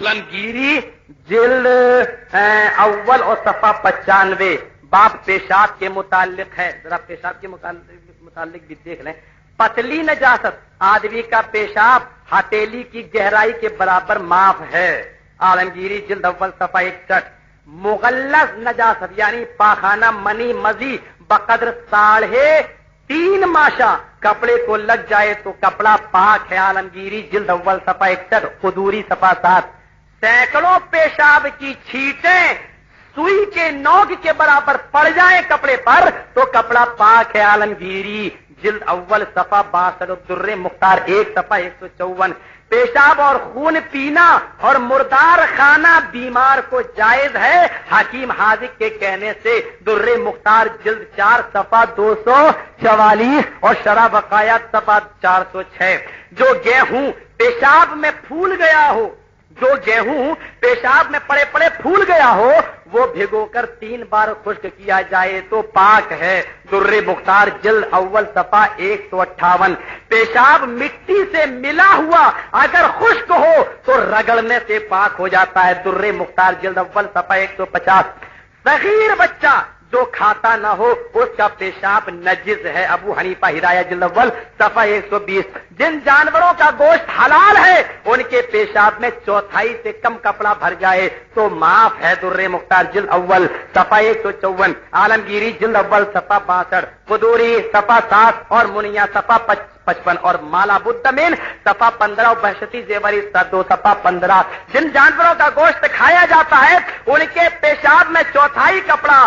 عالمگیری جلد اول اور صفحہ 95 باب پیشاب کے متعلق ہے. ذرا پیشاب کے متعلق بھی دیکھ لیں. پتلی نجاست آدمی کا پیشاب ہتھیلی کی گہرائی کے برابر معاف ہے. عالمگیری جلد اول صفحہ 61. مغلظ نجاست یعنی پاخانہ منی مزی بقدر 3.5 ماشا کپڑے کو لگ جائے تو کپڑا پاک ہے. عالمگیری جلد اول صفحہ 61. قدوری صفحہ 7. سینکڑوں پیشاب کی چھینٹیں سوئی کے نوک کے برابر پڑ جائیں کپڑے پر تو کپڑا پاک ہے. عالمگیری جلد اول صفحہ 62. در مختار 1 صفحہ 154. پیشاب اور خون پینا اور مردار خانہ بیمار کو جائز ہے حکیم حاذق کے کہنے سے. در مختار جلد 4 صفحہ 244 اور شرح بقایات صفحہ 406. جو گیہوں پیشاب میں پھول گیا ہو پیشاب میں پڑے پڑے پھول گیا ہو وہ بھگو کر 3 بار خشک کیا جائے تو پاک ہے. در مختار جلد اول صفحہ 158. پیشاب مٹی سے ملا ہوا اگر خشک ہو تو رگڑنے سے پاک ہو جاتا ہے. در مختار جلد اول صفحہ 150. صغیر بچہ جو کھاتا نہ ہو اس کا پیشاب نجس ہے. ابو حنیفہ ہدایہ جلد اول صفحہ 120. جن جانوروں کا گوشت حلال ہے ان کے پیشاب میں 1/4 سے کم کپڑا بھر جائے تو معاف ہے. در مختار جلد اول صفحہ 154. عالمگیری جلد اول صفحہ 62. قدوری صفحہ 7 اور منیا صفحہ 55 اور مالا بدمین صفحہ 15 اور بہشتی زیوری 2 صفحہ 15. جن جانوروں کا گوشت کھایا جاتا ہے ان کے پیشاب میں 1/4 کپڑا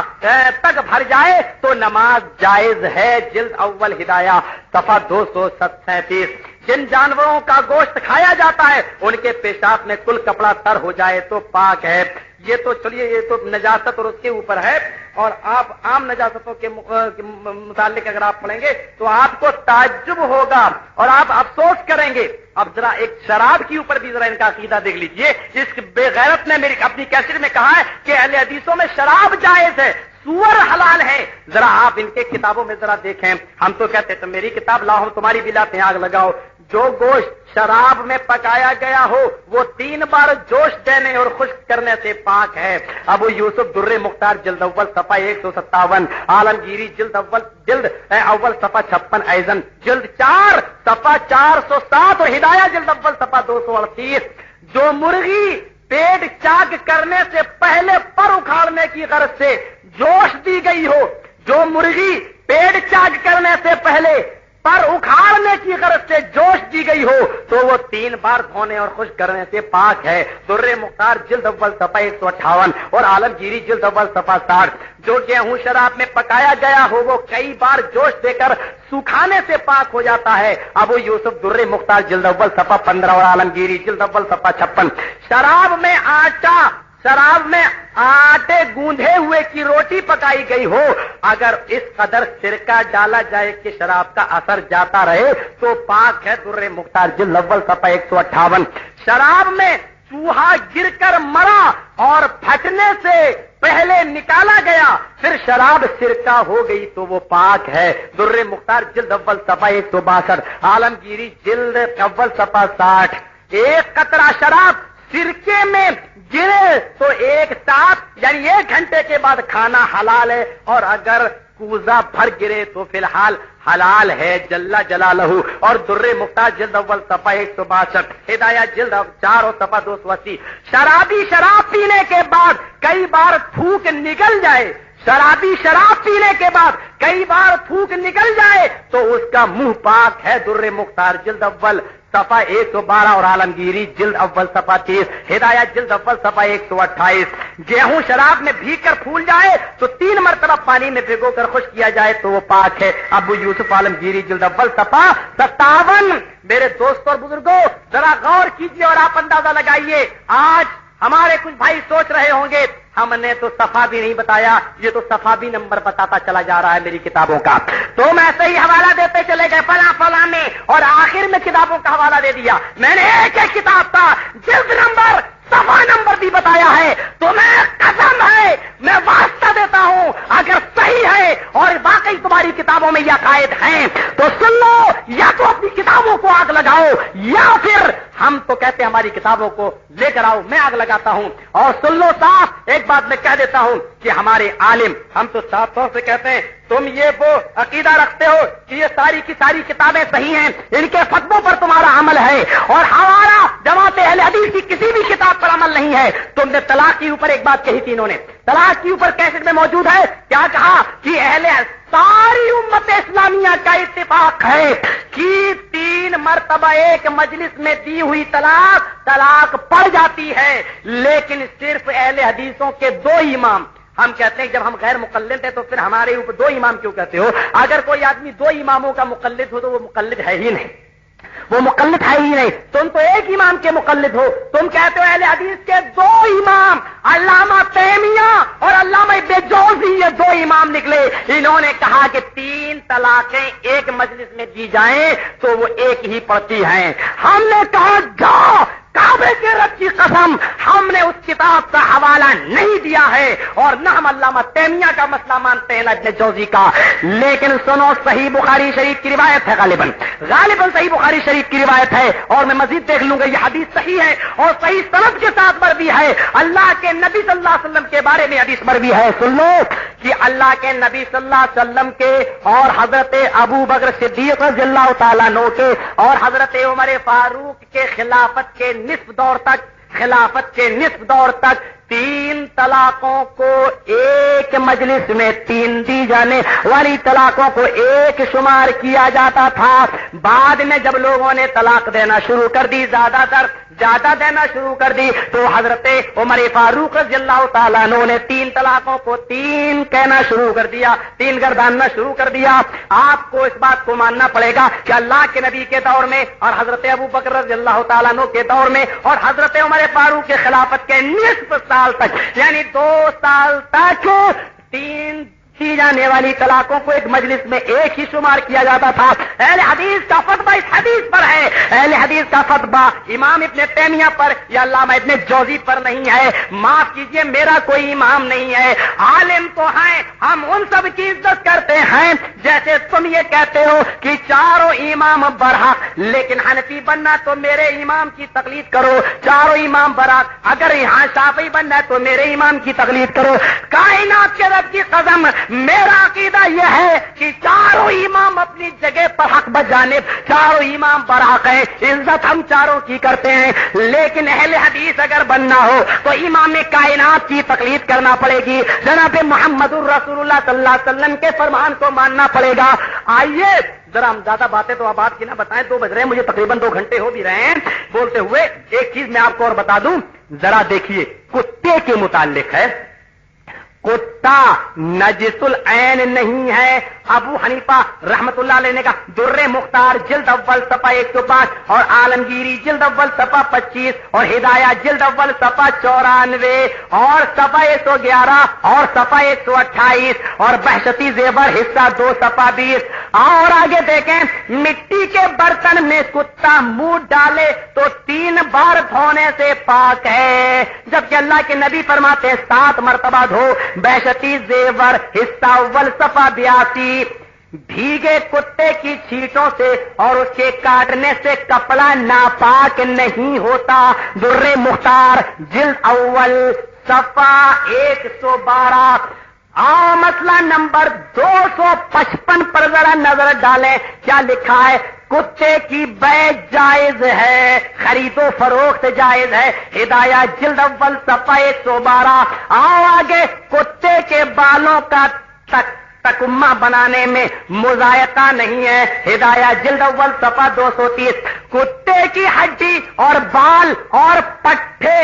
تک بھر جائے تو نماز جائز ہے. جلد اول ہدایہ صفحہ 237. جن جانوروں کا گوشت کھایا جاتا ہے ان کے پیشاب میں کل کپڑا تر ہو جائے تو پاک ہے. یہ تو چلیے یہ تو نجاست اور اس کے اوپر ہے. اور آپ عام نجاستوں کے متعلق اگر آپ پڑھیں گے تو آپ کو تعجب ہوگا اور آپ افسوس کریں گے. اب ذرا ایک شراب کے اوپر بھی ذرا ان کا عقیدہ دیکھ لیجئے. اس بے غیرت نے میری اپنی کیسٹ میں کہا ہے کہ اہل حدیثوں میں شراب جائز ہے, سور حلال ہے. ذرا آپ ان کے کتابوں میں ذرا دیکھیں. ہم تو کہتے تو میری کتاب لاؤ تمہاری بلا پہ آگ لگاؤ. جو گوشت شراب میں پکایا گیا ہو وہ 3 بار جوش دینے اور خشک کرنے سے پاک ہے. ابو یوسف در مختار جلد اول صفحہ 157. عالمگیری جلد اول صفحہ 56. ایزن جلد 4 صفحہ 407 اور ہدایہ جلد اول صفحہ 238. جو مرغی پیٹ چاک کرنے سے پہلے پر اکھاڑنے کی غرض سے جوش دی گئی ہو, جو مرغی پیٹ چاک کرنے سے پہلے پر اکھاڑنے کی غرض سے جوش دی گئی ہو تو وہ 3 بار دھونے اور خشک کرنے سے پاک ہے. در مختار جلد اول صفحہ 158 اور عالمگیری جلد اول صفحہ 60. جو گیہوں شراب میں پکایا گیا ہو وہ کئی بار جوش دے کر سکھانے سے پاک ہو جاتا ہے. ابو یوسف در مختار جلد اول صفحہ 15 اور عالمگیری جلد اول صفحہ 56. شراب میں آٹے گوندھے ہوئے کی روٹی پکائی گئی ہو اگر اس قدر سرکہ ڈالا جائے کہ شراب کا اثر جاتا رہے تو پاک ہے. در مختار جلد اول صفحہ 158. شراب میں چوہا گر کر مرا اور پھٹنے سے پہلے نکالا گیا پھر شراب سرکہ ہو گئی تو وہ پاک ہے. در مختار جلد اول صفحہ 162. عالمگیری جلد اول صفحہ 60. ایک قطرہ شراب سرکے میں گرے تو 1 ساتھ یعنی 1 گھنٹے کے بعد کھانا حلال ہے اور اگر کوزہ بھر گرے تو فی الحال حلال ہے. جل جلالہ. اور در مختار جلد اول صفحہ 162. ہدایہ جلد 4 اور صفحہ 280. شرابی شراب پینے کے بعد کئی بار تھوک نکل جائے تو اس کا منہ پاک ہے. در مختار جلد اول صفحہ 112 اور عالمگیری جلد اول صفحہ 30. ہدایہ جلد اول صفحہ 128. گیہوں شراب میں بھیگ کر پھول جائے تو 3 مرتبہ پانی میں بھگو کر خشک کیا جائے تو وہ پاک ہے. ابو یوسف عالمگیری جلد اول صفحہ 57. میرے دوستوں اور بزرگوں ذرا غور کیجیے اور آپ اندازہ لگائیے. آج ہمارے کچھ بھائی سوچ رہے ہوں گے ہم نے تو صفحہ بھی نہیں بتایا, یہ تو صفحہ بھی نمبر بتاتا چلا جا رہا ہے میری کتابوں کا. تو میں صحیح حوالہ دیتے چلے گئے فلاں میں اور آخر میں کتابوں کا حوالہ دے دیا. میں نے ایک کتاب کا جلد نمبر صفحہ نمبر بھی بتایا ہے. تو میں قسم ہے میں واسطہ دیتا ہوں اگر صحیح ہے اور واقعی تمہاری کتابوں میں یہ عقائد ہیں تو سن لو, یا تو اپنی کتابوں کو آگ لگاؤ یا پھر ہم تو کہتے ہیں ہماری کتابوں کو لے کر آؤ، میں آگ لگاتا ہوں۔ اور سن لو صاف ایک بات میں کہہ دیتا ہوں کہ ہمارے عالم ہم تو صاف طور سے کہتے ہیں تم یہ وہ عقیدہ رکھتے ہو کہ یہ ساری کی ساری کتابیں صحیح ہیں، ان کے فتووں پر تمہارا عمل ہے، اور ہمارا جماعت اہل حدیث کی کسی بھی کتاب پر عمل نہیں ہے۔ تم نے طلاق کے اوپر ایک بات کہی تھی، انہوں نے طلاق کے اوپر کیسٹ میں موجود ہے، کیا کہا کہ ساری امت اسلامیہ کا اتفاق ہے کہ 3 مرتبہ ایک مجلس میں دی ہوئی طلاق پڑ جاتی ہے، لیکن صرف اہل حدیثوں کے 2 امام۔ ہم کہتے ہیں جب ہم غیر مقلد ہیں تو پھر ہمارے اوپر 2 امام کیوں کہتے ہو؟ اگر کوئی آدمی 2 اماموں کا مقلد ہو تو وہ مقلد ہے ہی نہیں، وہ مقلد ہے ہی نہیں۔ تم تو ایک امام کے مقلد ہو۔ تم کہتے ہو اہل حدیث کے 2 امام علامہ تیمیہ اور علامہ ابن جوزی، یہ 2 امام نکلے، انہوں نے کہا کہ 3 طلاقیں ایک مجلس میں دی جائیں تو وہ ایک ہی پڑتی ہیں۔ ہم نے کہا جاؤ، کعبے کے رب کی قسم ہم نے اس کتاب کا حوالہ نہیں دیا ہے، اور نہ ہم علامہ تیمیہ کا مسئلہ مانتے ہیں نہ ابن جوزی کا۔ لیکن سنو، صحیح بخاری شریف کی روایت ہے، غالباً صحیح بخاری شریف کی روایت ہے، اور میں مزید دیکھ لوں گا یہ حدیث صحیح ہے اور صحیح سند کے ساتھ مروی ہے۔ اللہ کے نبی صلی اللہ علیہ وسلم کے بارے میں حدیث مروی ہے، سن لو کہ اللہ کے نبی صلی اللہ علیہ وسلم کے اور حضرت ابو بکر صدیق رضی اللہ تعالیٰ عنہ کے اور حضرت عمر فاروق کے خلافت کے نصف دور تک 3 طلاقوں کو ایک مجلس میں 3 دی جانے والی طلاقوں کو ایک شمار کیا جاتا تھا۔ بعد میں جب لوگوں نے طلاق دینا شروع کر دی، زیادہ دینا شروع کر دی، تو حضرت عمر فاروق رضی اللہ تعالیٰ عنہ نے 3 طلاقوں کو 3 کہنا شروع کر دیا، 3 گرداننا شروع کر دیا۔ آپ کو اس بات کو ماننا پڑے گا کہ اللہ کے نبی کے دور میں اور حضرت ابو بکر رضی اللہ تعالیٰ عنہ کے دور میں اور حضرت عمر فاروق کے خلافت کے نصف سال تک، یعنی 2 سال تک 3 کی جانے والی طلاقوں کو ایک مجلس میں ایک ہی شمار کیا جاتا تھا۔ اہل حدیث کا فتویٰ اس حدیث پر ہے، اہل حدیث کا فتویٰ امام ابن تیمیہ پر یا علامہ ابن جوزی پر نہیں ہے۔ معاف کیجئے، میرا کوئی امام نہیں ہے، عالم تو ہیں، ہم ان سب کی عزت کرتے ہیں۔ جیسے تم یہ کہتے ہو کہ 4 امام برحق، لیکن حنفی بننا تو میرے امام کی تقلید کرو، 4 امام برحق، اگر یہاں شافعی بننا ہے تو میرے امام کی تقلید کرو۔ کائنات کے رب کی قسم، میرا عقیدہ یہ ہے کہ 4 امام اپنی جگہ پر حق بجانب، 4 امام برحق ہیں، عزت ہم 4 کی کرتے ہیں، لیکن اہل حدیث اگر بننا ہو تو امام کائنات کی تقلید کرنا پڑے گی، جناب محمد الرسول اللہ صلی اللہ علیہ وسلم کے فرمان کو ماننا پڑے گا۔ آئیے ذرا ہم زیادہ باتیں تو آباد کی نہ بتائیں، 2 بج رہے ہیں، مجھے تقریباً 2 گھنٹے ہو بھی رہے ہیں بولتے ہوئے۔ ایک چیز میں آپ کو اور بتا دوں، ذرا دیکھیے کتے کے متعلق ہے، کتا نجس العین نہیں ہے۔ ابو حنیفہ رحمت اللہ علیہ نے کہا، در مختار جلد اول صفحہ 105 اور عالمگیری جلد اول صفحہ 25 اور ہدایہ جلد اول صفحہ 94 اور صفحہ 111 اور صفحہ 128 اور بہشتی زیور حصہ 2 صفحہ 20۔ اور آگے دیکھیں، مٹی کے برتن میں کتا منہ ڈالے تو 3 بار دھونے سے پاک ہے، جبکہ اللہ کے نبی فرماتے ہیں 7 مرتبہ دھو۔ بہشتی زیور حصہ اول صفحہ 82۔ بھیگے کتے کی چھینٹوں سے اور اس کے کاٹنے سے کپڑا ناپاک نہیں ہوتا، در مختار جلد اول صفحہ 112۔ مسئلہ نمبر 255 پر ذرا نظر ڈالیں، کیا لکھا ہے؟ کتے کی بیع جائز ہے، خرید و فروخت جائز ہے، ہدایہ جلد اول صفحہ 112۔ آگے، کتے کے بالوں کا تکمہ بنانے میں مذائقہ نہیں ہے، ہدایہ جلد اول صفحہ 230۔ کتے کی ہڈی اور بال اور پٹھے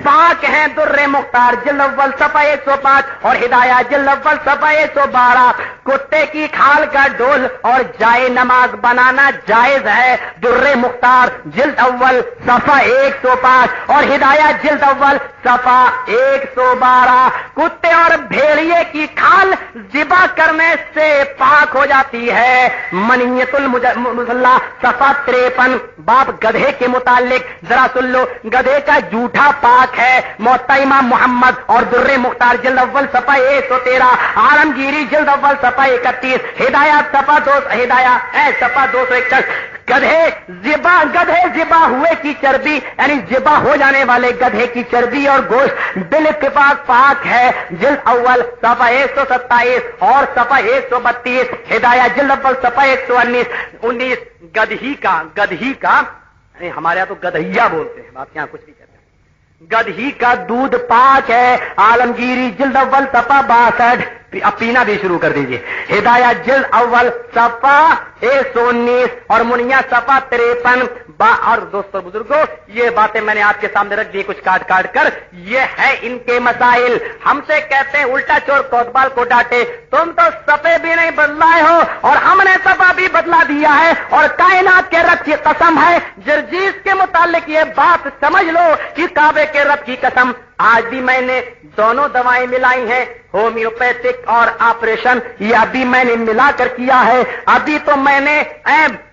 پاک ہیں، در مختار جلد اول صفحہ 105 اور ہدایہ جلد اول صفحہ 112۔ کتے کی کھال کا ڈول اور جائے نماز بنانا جائز ہے، در مختار جلد اول صفحہ 105 اور ہدایہ جلد اول صفحہ 112۔ کتے اور بھیڑیے کی کھال ذبح کرنے سے پاک ہو جاتی ہے، منیت المصلی صفحہ 53۔ باب گدھے کے متعلق ذرا سن لو، گدھے کا جھوٹا پاک ہے، موطا امام محمد اور در مختار جلد اول صفحہ 113، عالمگیری جلد اول صفحہ 31، ہدایات صفحہ 2 صفحہ 261۔ گدھے ذبح ہوئے کی چربی یعنی ذبح ہو جانے والے گدھے کی چربی اور گوشت بالاتفاق پاک ہے. جلد اول صفحہ 127 اور صفحہ 132. ہدایہ جلد اول صفحہ 119. گدھی کا ہمارے یہاں تو گدھیا بولتے ہیں، آپ یہاں کچھ بھی کہتے ہیں. گدھی کا دودھ پاک ہے. عالمگیری جلد اول صفحہ 62. اب پینا بھی شروع کر دیجئے. ہدایہ جلد اول صفحہ 119 اور منیا صفحہ 53. اور دوستوں بزرگوں، یہ باتیں میں نے آپ کے سامنے رکھ دی کچھ کاٹ کر. یہ ہے ان کے مسائل. ہم سے کہتے ہیں الٹا چور کوتوال کو ڈانٹے، تم تو صفحے بھی نہیں بدلائے ہو اور ہم نے صفحہ بھی بدلا دیا ہے. اور کائنات کے رب کی قسم ہے، جرجیس کے متعلق یہ بات سمجھ لو کہ کعبے کے رب کی قسم، آج بھی میں نے دونوں دوائیں ملائی ہیں، ہومیوپیتھک اور آپریشن. یہ ابھی میں نے ملا کر کیا ہے. ابھی تو میں نے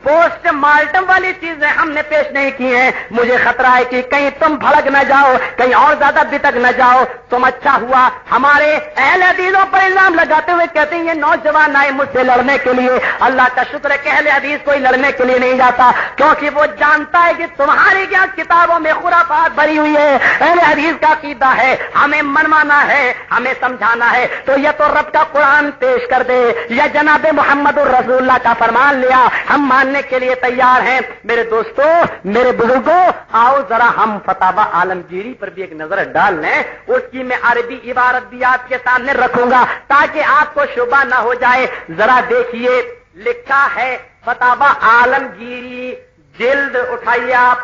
پوسٹ مارٹم والی چیزیں ہم نے پیش نہیں کی ہیں. مجھے خطرہ ہے کہ کہیں تم بھڑک نہ جاؤ، کہیں اور زیادہ بتک نہ جاؤ. تم اچھا ہوا ہمارے اہل حدیثوں پر الزام لگاتے ہوئے کہتے ہیں یہ نوجوان آئے مجھ سے لڑنے کے لیے. اللہ کا شکر ہے کہ اہل حدیث کوئی لڑنے کے لیے نہیں جاتا، کیونکہ وہ جانتا ہے کہ تمہاری کیا کتابوں میں خرافات بھری ہوئی ہے. اہل حدیث کا عقیدہ ہے ہمیں منوانا ہے، ہمیں سمجھانا ہے. تو یہ تو رب کا قرآن پیش کر دے یا جناب محمد الرسول اللہ کا فرمان لیا، ہم ماننے کے لیے تیار ہیں. میرے دوستو، میرے بزرگوں، آؤ ذرا ہم فتاوی عالمگیری پر بھی ایک نظر ڈال لیں. اس کی میں عربی عبارت بھی آپ کے سامنے رکھوں گا تاکہ آپ کو شبہ نہ ہو جائے. ذرا دیکھیے، لکھا ہے فتاوی عالمگیری، جلد اٹھائیے آپ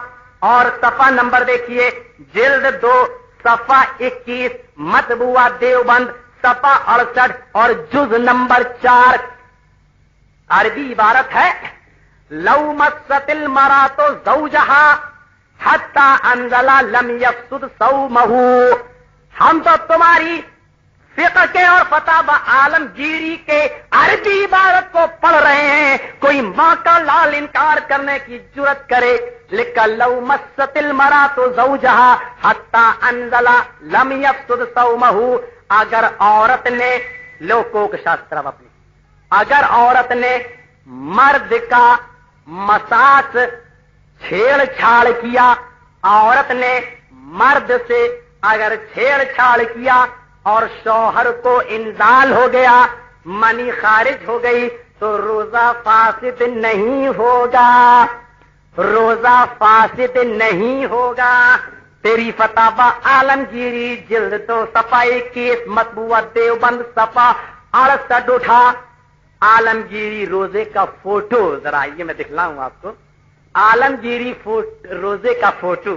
اور صفحہ نمبر دیکھیے، جلد 2 صفحہ 21، مطبوعہ دیوبند صفحہ 68 اور جز نمبر 4. عربی عبارت ہے لو مست المرأة زوجها حتى انزل لم يفسد صومه. ہم تو تمہاری فقہ کے اور فتاوی عالمگیری کے عربی عبارت کو پڑھ رہے ہیں. کوئی ماں کا لال انکار کرنے کی جرت کرے. لکھا لو مست المرأة زوجها حتى انزل لم يفسد صومه. اگر عورت نے لوکوک شاستر اپنی، اگر عورت نے مرد کا مساس چھیڑ چھاڑ کیا، عورت نے مرد سے اگر چھیڑ چھاڑ کیا اور شوہر کو انزال ہو گیا، منی خارج ہو گئی، تو روزہ فاسد نہیں ہوگا، روزہ فاسد نہیں ہوگا. تیری فتاوی عالمگیری جلد 2 صفحہ 21، مطبوعہ دیوبند صفحہ 68 اٹھا. عالمگیری روزے کا فوٹو ذرا آئیے میں دکھلاؤں آپ کو. عالمگیری روزے کا فوٹو.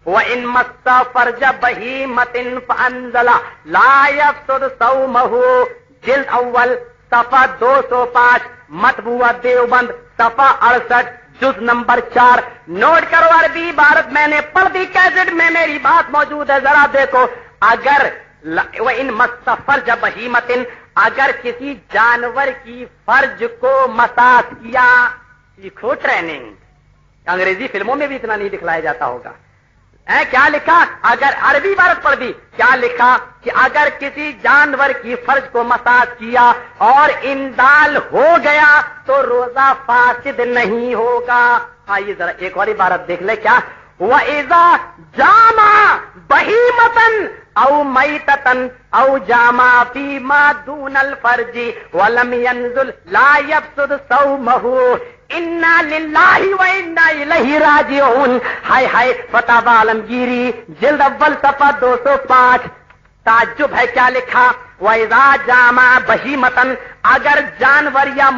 وَإِن مَسَّ فَرْجَ بَهِيمَةٍ فَأَنزَلَ لَا يَفْسُدُ صَوْمُهُ، جلد اول صفحہ 205، مطبوعہ دیوبند صفحہ 68، جز نمبر 4. نوٹ کرو عربی عبارت میں نے پڑھ دی، کیسٹ میں میری بات موجود ہے، ذرا دیکھو. اگر وَإِن مَسَّ فَرْجَ بَهِيمَةٍ، اگر کسی جانور کی فرج کو مساس کیا. سیکھو ٹریننگ، انگریزی فلموں میں بھی اتنا نہیں دکھلایا جاتا ہوگا. کیا لکھا؟ اگر عربی عبارت پڑھ دی، کیا لکھا کہ اگر کسی جانور کی فرج کو مساس کیا اور انزال ہو گیا تو روزہ فاسد نہیں ہوگا. آئیے ذرا ایک اور عبارت دیکھ لیں. کیا؟ وَإِذَا جَامَعَ بَهِيمَةً او میتتن او جامع فیما دون الفرج ولم ينزل لا يفسد صومه. انا للہ و انا الیہ راجعون. ہائے ہائے. فتاوی عالمگیری جلد اول صفحہ 205. تعجب ہے کیا لکھا؟ وَإِذَا جَامَعَ بَهِيمَةً، اگر جانور یا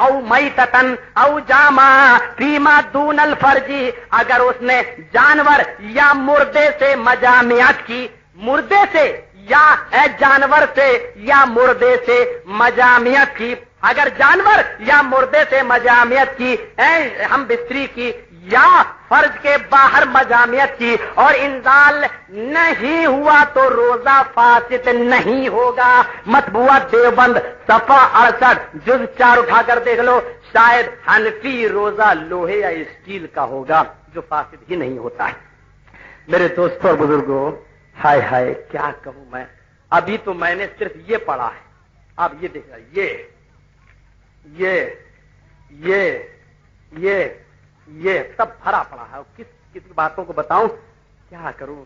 او میتتن او جامع فیما دون الفرج، اگر اس نے جانور یا مردے سے مجامعت کی، مردے سے یا جانور سے یا مردے سے مجامعت کی، اگر جانور یا مردے سے مجامعت کی، ہم بستری کی یا فرج کے باہر مجامعت کی اور انزال نہیں ہوا تو روزہ فاسد نہیں ہوگا. مطبوعہ دیوبند صفحہ 68 جز 4 اٹھا کر دیکھ لو. شاید حنفی روزہ لوہے یا اسٹیل کا ہوگا جو فاسد ہی نہیں ہوتا ہے. میرے دوستوں اور بزرگوں، ہائے ہائے کیا کہوں میں. ابھی تو میں نے صرف یہ پڑھا ہے. اب یہ دیکھ رہا، یہ سب بھرا پڑا ہے. کس باتوں کو بتاؤں, کیا کروں,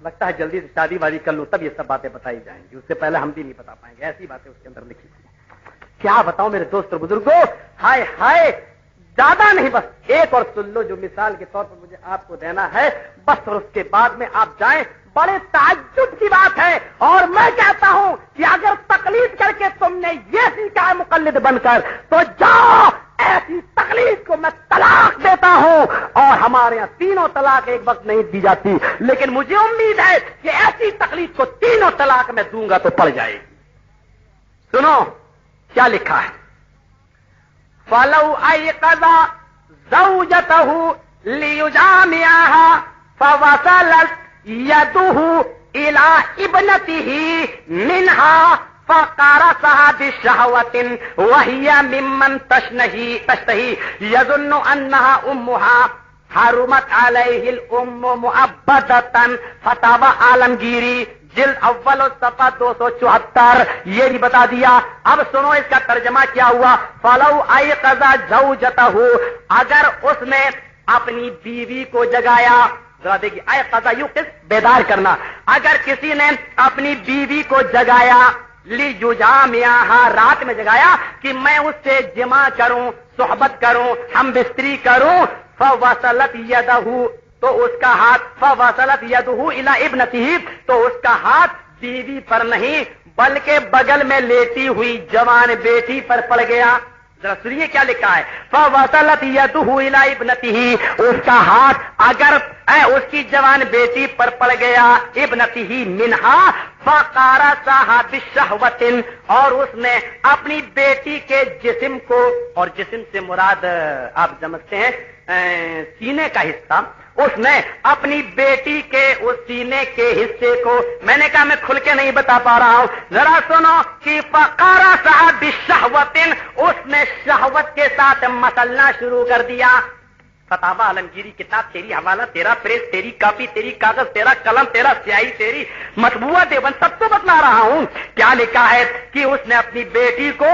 لگتا ہے جلدی سے شادی بازی کر لوں تب یہ سب باتیں بتائی جائیں گی, اس سے پہلے ہم بھی نہیں بتا پائیں گے. ایسی باتیں اس کے اندر لکھی تھی. کیا بتاؤں میرے دوست اور بزرگوں, ہائے ہائے, زیادہ نہیں, بس ایک اور سن لو جو مثال کے طور پر مجھے آپ کو دینا ہے بس, اور اس کے بعد میں آپ جائیں. بڑے تعجب کی بات ہے, اور میں کہتا ہوں کہ اگر تقلید کر کے تم نے یہ سیکھا ہے مقلد بن کر, تو جاؤ ایسی تقلید کو میں طلاق دیتا ہوں. اور ہمارے یہاں تینوں طلاق ایک وقت نہیں دی جاتی, لیکن مجھے امید ہے کہ ایسی تقلید کو تینوں طلاق میں دوں گا تو پڑ جائے گی. سنو کیا لکھا ہے, فَلَوْ أَيْقَظَ زَوْجَتَهُ لِيُجَامِعَهَا فَوَصَلَتْ يَدُهُ إِلَىٰ ابْنَتِهِ مِنْهَا فَقَارَصَهَا بِشَهْوَةٍ وَهِيَ مِمَّنْ تَشْتَهِي يَظُنُّ أَنَّهَا أُمُّهَا حَرُمَتْ عَلَيْهِ الْأُمُّ مُعَبَّدَةً. فتاوی عالمگیری جلد اول صفحہ 274. یہ بھی بتا دیا. اب سنو اس کا ترجمہ کیا ہوا. فَلَوْ أَيْقَظَ زَوْجَتَهُ, اگر اس نے اپنی بیوی کو جگایا, ذرا دیکھیے, ایقظ یوقظ بیدار کرنا, اگر کسی نے اپنی بیوی کو جگایا, لیجامعہا رات میں جگایا کہ میں اس سے جمع کروں, صحبت کروں, ہم بستری کروں, فوصلت یدہ, تو اس کا ہاتھ, فوصلت یدہ الی ابنتہ, تو اس کا ہاتھ بیوی پر نہیں بلکہ بغل میں لیٹی ہوئی جوان بیٹی پر پڑ گیا. ذرا سنیے کیا لکھا ہے. فوصلت یدہ الی ابنتہ, اس کا ہاتھ اگر اس کی جوان بیٹی پر پڑ گیا, ابنتہ منہا فقارصہا بشہوۃ, اور اس نے اپنی بیٹی کے جسم کو, اور جسم سے مراد آپ سمجھتے ہیں سینے کا حصہ, اس نے اپنی بیٹی کے اس سینے کے حصے کو, میں نے کہا میں کھل کے نہیں بتا پا رہا ہوں, ذرا سنو کہ فقارصہا بشہوۃ, اس نے شہوت کے ساتھ مسلنا شروع کر دیا. فتاوی عالمگیری کتاب تیری, حوالہ تیرا, پریس تیری, کاپی تیری, کاغذ تیرا, قلم تیرا, سیاہی تیری, مطبوعہ دیوبند, سب کو بتلا رہا ہوں. کیا لکھا ہے کہ اس نے اپنی بیٹی کو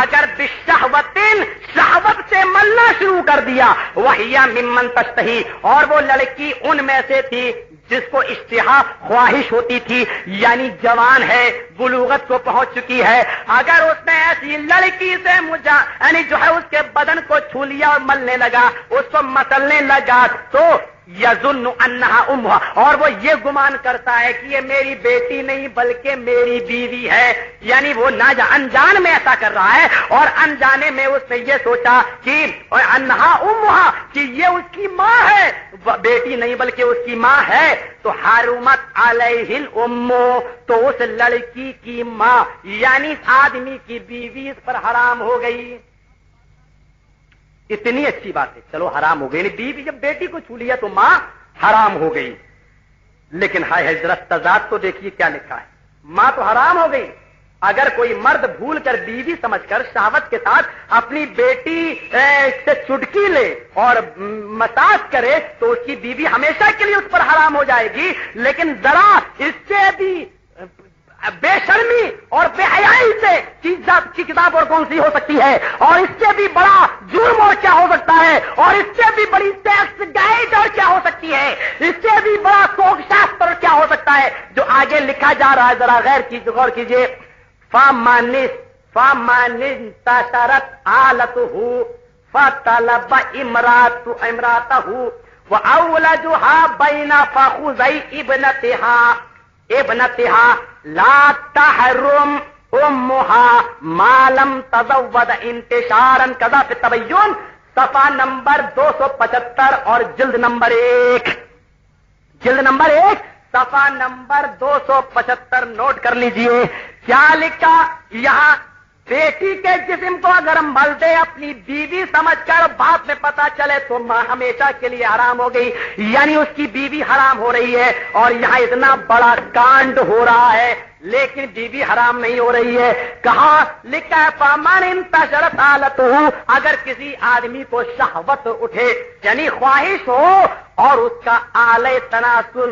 اگر بشہوتن, شہوت سے ملنا شروع کر دیا, وہی ممن تشتہی, اور وہ لڑکی ان میں سے تھی جس کو اشتہا خواہش ہوتی تھی, یعنی جوان ہے, بلوغت کو پہنچ چکی ہے. اگر اس نے ایسی لڑکی سے یعنی جو ہے اس کے بدن کو چھو لیا اور ملنے لگا, اس کو مسلنے لگا, تو یظن انہا امہا, اور وہ یہ گمان کرتا ہے کہ یہ میری بیٹی نہیں بلکہ میری بیوی ہے, یعنی وہ انجان میں ایسا کر رہا ہے, اور انجانے میں اس نے یہ سوچا کہ انہا امہا, کہ یہ اس کی ماں ہے, بیٹی نہیں بلکہ اس کی ماں ہے. تو حرمت علیہ الام, تو اس لڑکی کی ماں یعنی آدمی کی بیوی اس پر حرام ہو گئی. اتنی اچھی بات ہے, چلو حرام ہو گئی, بیوی جب بیٹی کو چھو لیا تو ماں حرام ہو گئی. لیکن ہائے حضرت تضاد تو دیکھیے کیا لکھا ہے. ماں تو حرام ہو گئی, اگر کوئی مرد بھول کر بیوی سمجھ کر شہوت کے ساتھ اپنی بیٹی سے چٹکی لے اور مساج کرے تو اس کی بیوی ہمیشہ کے لیے اس پر حرام ہو جائے گی. لیکن ذرا اس سے بھی بے شرمی اور بے حیائی سے کی کتاب اور کون سی ہو سکتی ہے, اور اس سے بھی بڑا جرم اور کیا ہو سکتا ہے, اور اس سے بھی بڑی ٹیکس گائیڈ اور کیا ہو سکتی ہے, اس سے بھی بڑا سوگ شاستر کیا ہو سکتا ہے جو آگے لکھا جا رہا ہے. ذرا غور کیجیے. فَمَنِ انتشرت آلَتُهُ فَطَلَبَ امْرَأَتَهُ وَأَوْلَدُهَا بَيْنَ فَخُذَيْ ابنتها لا تحرم امها ما لم تزود انتشارا كذا في التبين, صفحہ نمبر 275 اور جلد نمبر 1, صفحہ نمبر 275 نوٹ کر لیجئے. کیا لکھا یہاں, بیٹی کے جسم کو اگر مل دے اپنی بیوی سمجھ کر, بعد میں پتا چلے تو ماں ہمیشہ کے لیے حرام ہو گئی, یعنی اس کی بیوی حرام ہو رہی ہے. اور یہاں اتنا بڑا کانڈ ہو رہا ہے لیکن بیوی حرام نہیں ہو رہی ہے. کہاں لکھا ہے فَمَنِ انتشرت آلَتُهُ, اگر کسی آدمی کو شہوت اٹھے یعنی خواہش ہو اور اس کا آلے تناسل